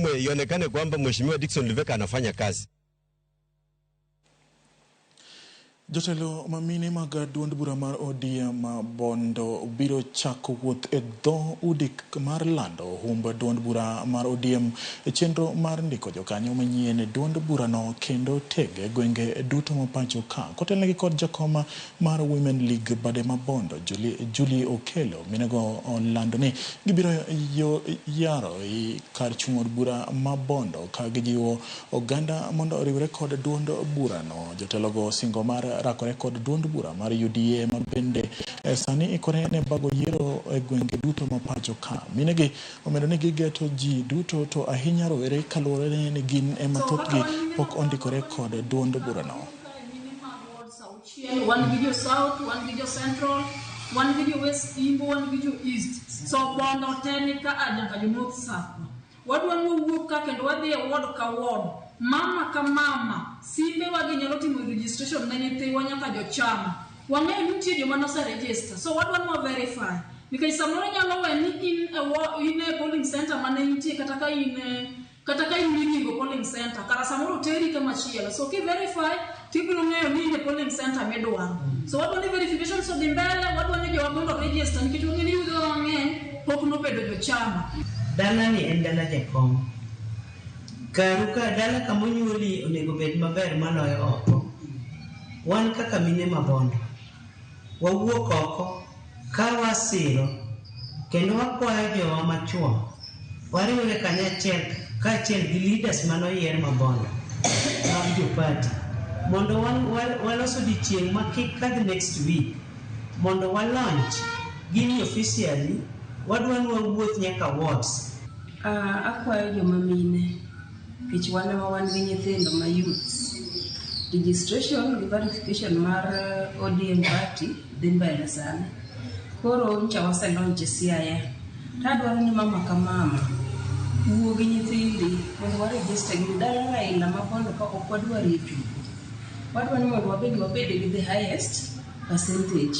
ionekane kwamba Mheshimiwa Dickson Luveka anafanya kazi. Jotelo mamine mag duond bura mar ODM Bondo biro chako wuoth e dho udik mar lando humba duond bura mar ODM chenro mar ndiko jokanyo manyien e duond burano kendo tege gwenge duto mapacho ka kotelnegi kod jakoma mar Women League bade ma Bondo Julie Okelo minego lando ni gibiro yaro i kar chung' od bura ma Bondo ka gijiwo oganda mondo oriwre kod duond burano. Jotelo go singo mar rakore kod duond bura mar UDA ma bende sani ikore ne bago yiero e gwenge duto mapacho ka. Minegi omedo ni gigeto ji duto to ahinya rowere kaluwore ni gin ema thothgi pok ondikore kod duond burano. One video south, one video central, one video west, Imbo, one video east. So Bondo Tenika Ajanka you north south. What one will work and what they award ka ward. Mama ka mama simbe wagi nyalo timo registration na nyithi wanyaka jochama wang'e nitie joma nose register, so what one more verify because samoro nyalo weni in a polling center mane nitie kata ka in migingo polling center kara samoro teri kama chielo, so ki verify tibiro ng'eyo ni in a polling center medwaro. So what one verification so di mbele what one jo mondo register nikech wang'e ni yudo mang'eny pok nobedo jochama. Dala ni en dala jakom Karuka dala kamonyuli onego bed maber maloyo oko. Wan kaka mine mabondo wawuok oko ka wasiro kendo wakwayo jowa machuo wariwre kanyachiel kaachiel gi leaders manoyier mabondo mag jopati mondo waloso odiochieng' makik kadhi next week mondo walaunch gini officially wadwani wawuoth nyaka wards. Akwayo joma mine which one gi nyithindo ma youths registration and verification mar ODM party dhi mbele sana koro ncha waselonche siaya tadwaro ni mama ka mama wuo gi nyithindi mondo waregister gi dala Raila ma Bondo ka ok wadwar rito wadwani mondo wabed gi the highest percentage